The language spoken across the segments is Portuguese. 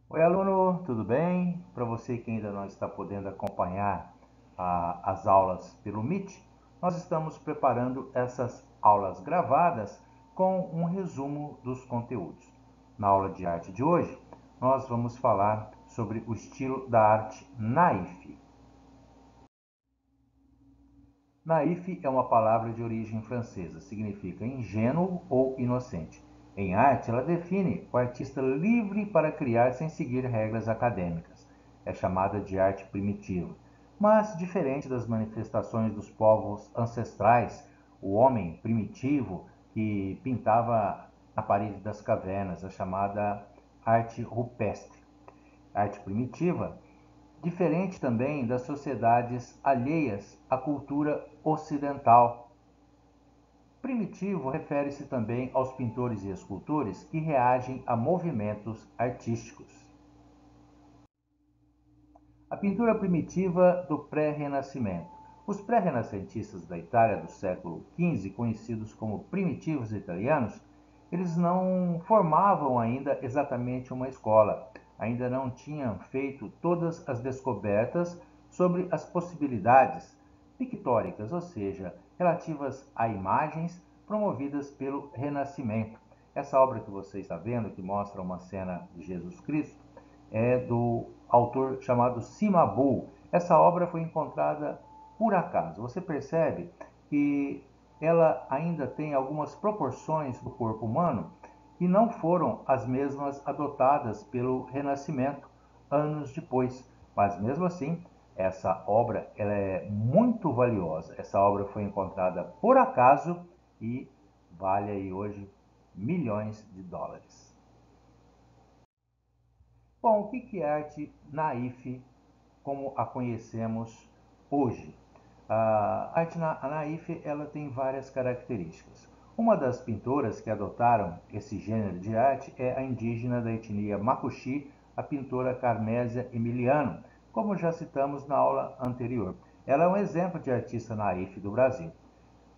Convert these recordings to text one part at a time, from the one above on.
Oi, aluno, tudo bem? Para você que ainda não está podendo acompanhar as aulas pelo Meet, nós estamos preparando essas aulas gravadas com um resumo dos conteúdos. Na aula de arte de hoje, nós vamos falar sobre o estilo da arte naif. Naif é uma palavra de origem francesa, significa ingênuo ou inocente. Em arte, ela define o artista livre para criar sem seguir regras acadêmicas. É chamada de arte primitiva. Mas, diferente das manifestações dos povos ancestrais, o homem primitivo que pintava na parede das cavernas, a chamada arte rupestre. Arte primitiva diferente também das sociedades alheias à cultura ocidental. Primitivo refere-se também aos pintores e escultores que reagem a movimentos artísticos. A pintura primitiva do pré-renascimento. Os pré-renascentistas da Itália do século XV, conhecidos como primitivos italianos, eles não formavam ainda exatamente uma escola, ainda não tinham feito todas as descobertas sobre as possibilidades pictóricas, ou seja, relativas a imagens promovidas pelo Renascimento. Essa obra que você está vendo, que mostra uma cena de Jesus Cristo, é do autor chamado Cimabue. Essa obra foi encontrada por acaso. Você percebe que ela ainda tem algumas proporções do corpo humano que não foram as mesmas adotadas pelo Renascimento anos depois. Mas mesmo assim, essa obra ela é muito valiosa. Essa obra foi encontrada por acaso e vale aí hoje milhões de dólares. Bom, o que é arte naif como a conhecemos hoje? A arte naif ela tem várias características. Uma das pintoras que adotaram esse gênero de arte é a indígena da etnia Macuxi, a pintora Carmésia Emiliano, como já citamos na aula anterior. Ela é um exemplo de artista naif do Brasil.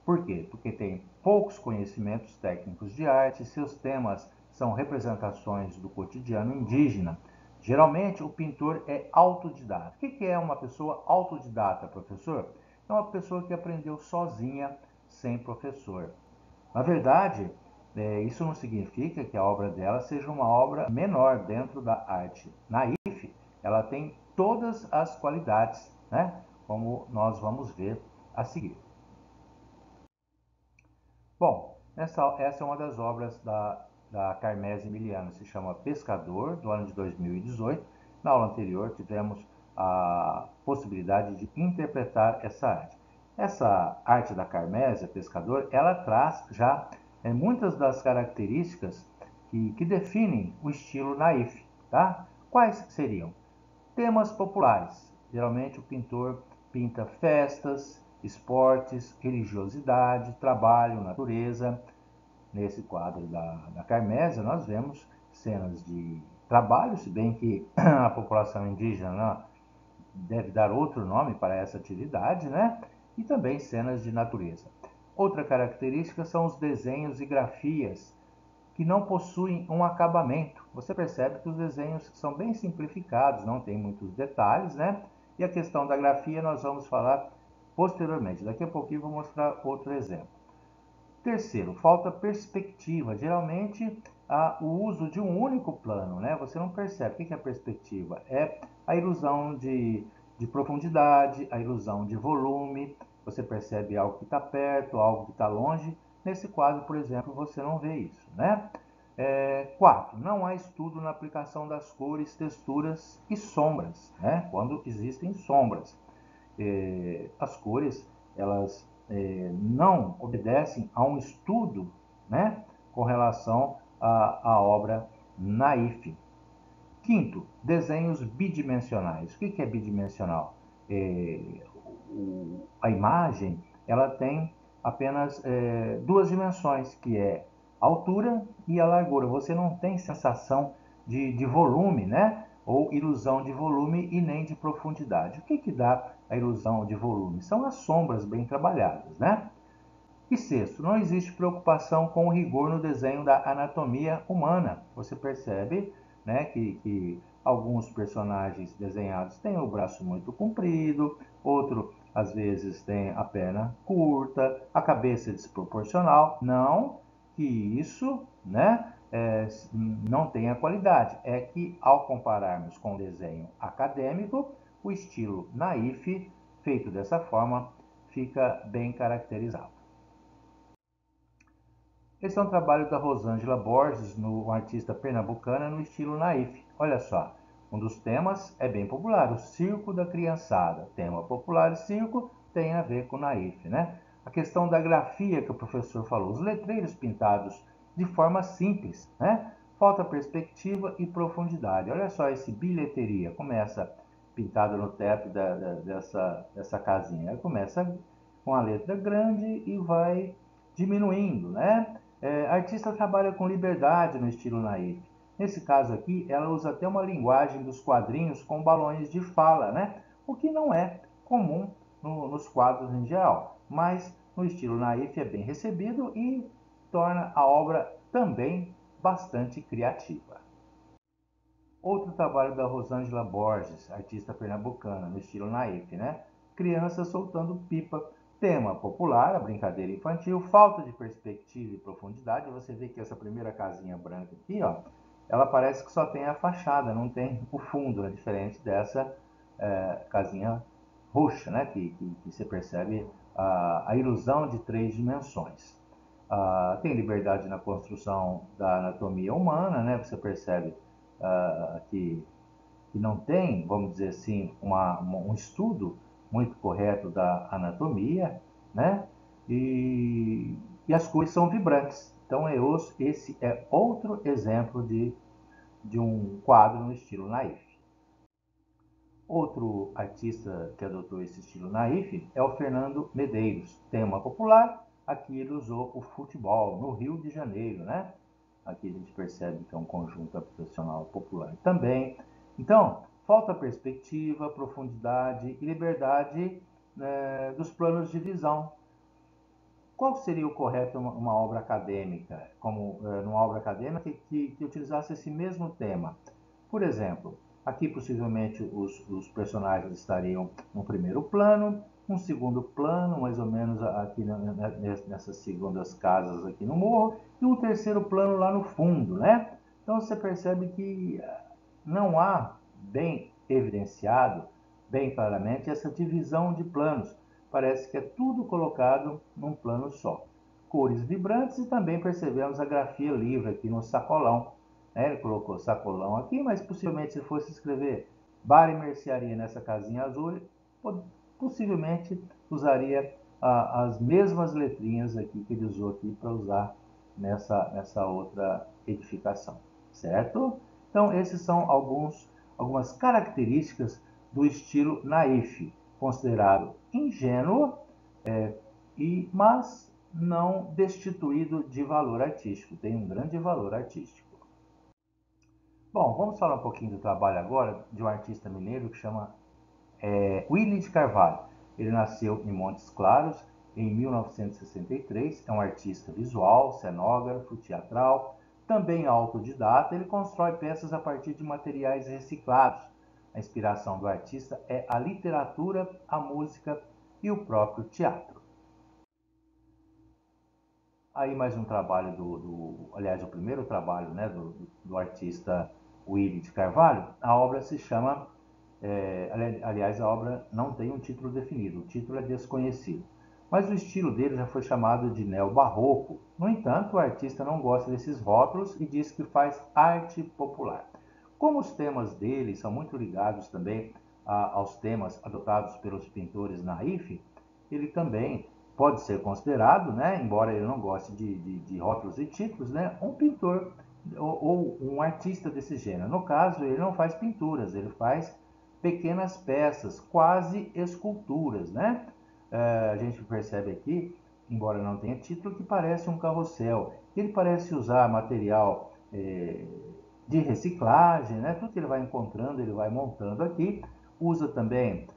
Por quê? Porque tem poucos conhecimentos técnicos de arte, seus temas são representações do cotidiano indígena. Geralmente, o pintor é autodidata. O que é uma pessoa autodidata, professor? É uma pessoa que aprendeu sozinha, sem professor. Na verdade, isso não significa que a obra dela seja uma obra menor dentro da arte. Naif, ela tem todas as qualidades, né? Como nós vamos ver a seguir. Bom, essa é uma das obras da Carmese Emiliano, se chama Pescador, do ano de 2018. Na aula anterior tivemos a possibilidade de interpretar essa arte. Essa arte da Carmésia, Pescador, ela traz já muitas das características que definem o estilo naif. Tá? Quais seriam? Temas populares. Geralmente o pintor pinta festas, esportes, religiosidade, trabalho, natureza. Nesse quadro da Carmésia, nós vemos cenas de trabalho, se bem que a população indígena deve dar outro nome para essa atividade, né? E também cenas de natureza. Outra característica são os desenhos e grafias que não possuem um acabamento. Você percebe que os desenhos são bem simplificados, não tem muitos detalhes, né? E a questão da grafia nós vamos falar posteriormente. Daqui a pouquinho vou mostrar outro exemplo. Terceiro, falta perspectiva. Geralmente, há o uso de um único plano, né? Você não percebe. O que é a perspectiva? É a ilusão de profundidade, a ilusão de volume. Você percebe algo que está perto, algo que está longe. Nesse quadro, por exemplo, você não vê isso, né? Quarto, não há estudo na aplicação das cores, texturas e sombras, né? Quando existem sombras. As cores elas não obedecem a um estudo, né, com relação à obra naif. Quinto, desenhos bidimensionais. O que é bidimensional? É, a imagem ela tem apenas duas dimensões, que é a altura e a largura. Você não tem sensação de volume, né? Ou ilusão de volume e nem de profundidade. O que dá a ilusão de volume? São as sombras bem trabalhadas, né? E sexto, não existe preocupação com o rigor no desenho da anatomia humana. Você percebe, né, que alguns personagens desenhados têm o braço muito comprido, outro às vezes tem a perna curta, a cabeça desproporcional. Não que isso, né, não tenha qualidade. É que ao compararmos com o desenho acadêmico, o estilo naif, feito dessa forma, fica bem caracterizado. Esse é um trabalho da Rosângela Borges, no artista pernambucana, no estilo naif. Olha só, um dos temas é bem popular, o circo da criançada. Tema popular e circo tem a ver com naif, né? A questão da grafia que o professor falou, os letreiros pintados de forma simples, né? Falta perspectiva e profundidade. Olha só esse bilheteria, começa pintado no teto dessa casinha. Começa com a letra grande e vai diminuindo, né? A artista trabalha com liberdade no estilo naif. Nesse caso aqui, ela usa até uma linguagem dos quadrinhos com balões de fala, né? O que não é comum nos quadros em geral, mas no estilo naif é bem recebido e torna a obra também bastante criativa. Outro trabalho da Rosângela Borges, artista pernambucana, no estilo naif, né? Crianças soltando pipa. Tema popular, a brincadeira infantil, falta de perspectiva e profundidade. Você vê que essa primeira casinha branca aqui, ó, ela parece que só tem a fachada, não tem o fundo, né? Diferente dessa casinha roxa, né? Que você percebe a ilusão de três dimensões. Tem liberdade na construção da anatomia humana, né? Você percebe que não tem, vamos dizer assim, um estudo muito correto da anatomia, né? E as cores são vibrantes. Então, esse é outro exemplo de um quadro no estilo naif. Outro artista que adotou esse estilo naif é o Fernando Medeiros. Tema popular, aqui ele usou o futebol, no Rio de Janeiro, né? Aqui a gente percebe que é um conjunto habitacional popular também. Então, falta perspectiva, profundidade e liberdade, né, dos planos de visão. Qual seria o correto uma obra acadêmica, como numa obra acadêmica que utilizasse esse mesmo tema? Por exemplo, aqui possivelmente os personagens estariam no primeiro plano, um segundo plano, mais ou menos aqui nessas segundas casas aqui no morro, e um terceiro plano lá no fundo, né? Então você percebe que não há bem evidenciado, bem claramente, essa divisão de planos. Parece que é tudo colocado num plano só. Cores vibrantes e também percebemos a grafia livre aqui no sacolão. Ele colocou sacolão aqui, mas possivelmente se fosse escrever bar e mercearia nessa casinha azul, possivelmente usaria as mesmas letrinhas aqui que ele usou aqui para usar nessa outra edificação, certo? Então, esses são algumas características do estilo naif, considerado ingênuo, mas não destituído de valor artístico, tem um grande valor artístico. Bom, vamos falar um pouquinho do trabalho agora de um artista mineiro que chama Willy de Carvalho. Ele nasceu em Montes Claros em 1963, é um artista visual, cenógrafo, teatral, também autodidata. Ele constrói peças a partir de materiais reciclados. A inspiração do artista é a literatura, a música e o próprio teatro. Aí mais um trabalho aliás, o primeiro trabalho, né, do artista Willy de Carvalho. A obra se chama, aliás, a obra não tem um título definido, o título é desconhecido. Mas o estilo dele já foi chamado de neobarroco. No entanto, o artista não gosta desses rótulos e diz que faz arte popular. Como os temas dele são muito ligados também aos temas adotados pelos pintores naif, ele também pode ser considerado, né, embora ele não goste de rótulos e títulos, né, um pintor ou um artista desse gênero. No caso, ele não faz pinturas, ele faz pequenas peças, quase esculturas, né? A gente percebe aqui, embora não tenha título, que parece um carrossel. Ele parece usar material de reciclagem, né? Tudo que ele vai encontrando, ele vai montando aqui. Usa também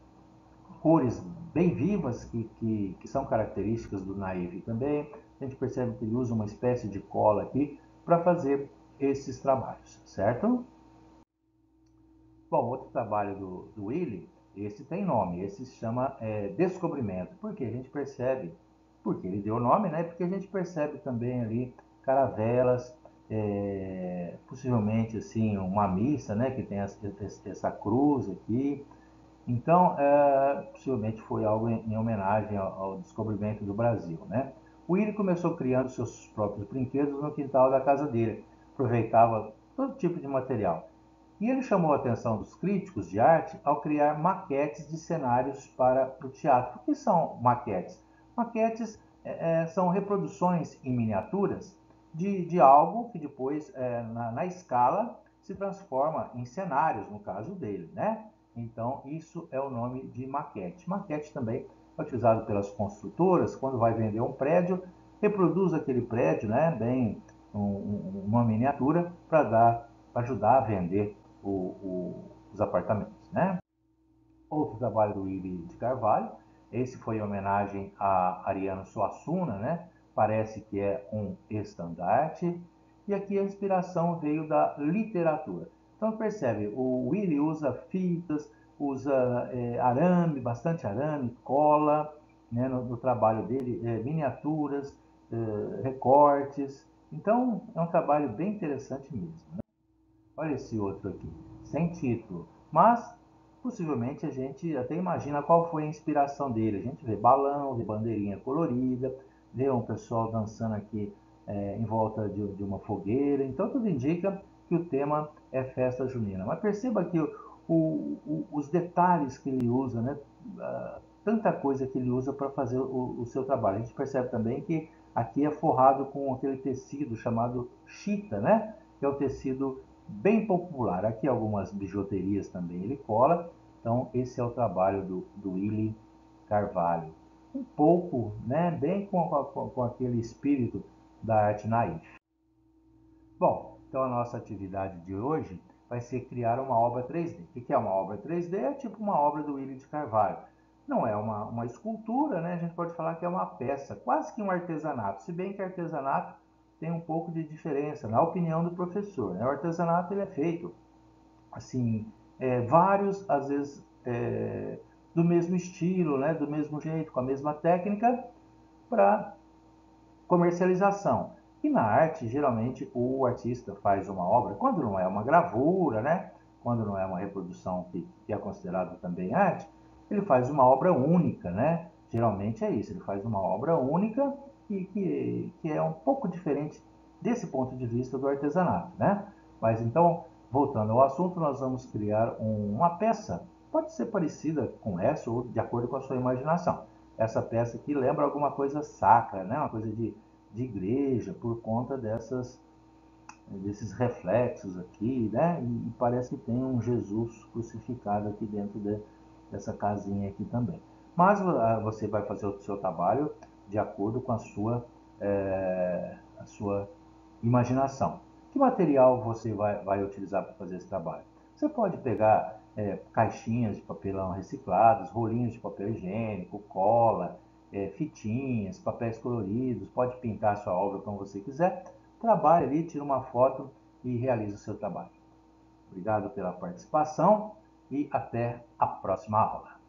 cores bem vivas que são características do naif também. A gente percebe que ele usa uma espécie de cola aqui para fazer esses trabalhos, certo? Bom, outro trabalho do Willy, esse tem nome, esse se chama Descobrimento, porque a gente percebe, porque ele deu nome, né? Porque a gente percebe também ali caravelas, possivelmente assim uma missa, né? Que tem essa cruz aqui. Então, possivelmente foi algo em homenagem ao descobrimento do Brasil, né? O Willy começou criando seus próprios brinquedos no quintal da casa dele, aproveitava todo tipo de material. E ele chamou a atenção dos críticos de arte ao criar maquetes de cenários para o teatro. O que são maquetes? Maquetes são reproduções em miniaturas de algo que depois, na escala, se transforma em cenários, no caso dele, né? Então, isso é o nome de maquete. Maquete também é utilizado pelas construtoras, quando vai vender um prédio, reproduz aquele prédio, né, bem uma miniatura, para ajudar a vender os apartamentos, né? Outro trabalho do Willy de Carvalho, esse foi em homenagem a Ariano Suassuna, né? Parece que é um estandarte. E aqui a inspiração veio da literatura. Então percebe, o Willy usa fitas, usa arame, bastante arame, cola, né, no trabalho dele, miniaturas, recortes. Então é um trabalho bem interessante mesmo, né? Olha esse outro aqui, sem título, mas possivelmente a gente até imagina qual foi a inspiração dele. A gente vê balão, vê bandeirinha colorida, vê um pessoal dançando aqui em volta de uma fogueira. Então tudo indica que o tema é festa junina. Mas perceba que os detalhes que ele usa, né? Tanta coisa que ele usa para fazer o seu trabalho. A gente percebe também que aqui é forrado com aquele tecido chamado chita, né? Que é o tecido bem popular. Aqui algumas bijuterias também ele cola. Então esse é o trabalho do Willy Carvalho. Um pouco, né, bem com aquele espírito da arte naif. Bom, então a nossa atividade de hoje vai ser criar uma obra 3D. O que é uma obra 3D? É tipo uma obra do Willy de Carvalho. Não é uma escultura, né? A gente pode falar que é uma peça, quase que um artesanato. Se bem que artesanato tem um pouco de diferença, na opinião do professor, né? O artesanato ele é feito assim, vários, às vezes, do mesmo estilo, né? Do mesmo jeito, com a mesma técnica, para comercialização. E na arte, geralmente, o artista faz uma obra, quando não é uma gravura, né? Quando não é uma reprodução que é considerada também arte, ele faz uma obra única, né? Geralmente é isso, ele faz uma obra única que é um pouco diferente desse ponto de vista do artesanato, né? Mas então, voltando ao assunto, nós vamos criar uma peça, pode ser parecida com essa ou de acordo com a sua imaginação. Essa peça aqui lembra alguma coisa sacra, né? Uma coisa de igreja, por conta desses reflexos aqui, né? E parece que tem um Jesus crucificado aqui dentro dessa casinha aqui também. Mas você vai fazer o seu trabalho de acordo com a sua imaginação. Que material você vai utilizar para fazer esse trabalho? Você pode pegar caixinhas de papelão reciclados, rolinhos de papel higiênico, cola, fitinhas, papéis coloridos, pode pintar a sua obra como você quiser. Trabalhe ali, tira uma foto e realize o seu trabalho. Obrigado pela participação e até a próxima aula.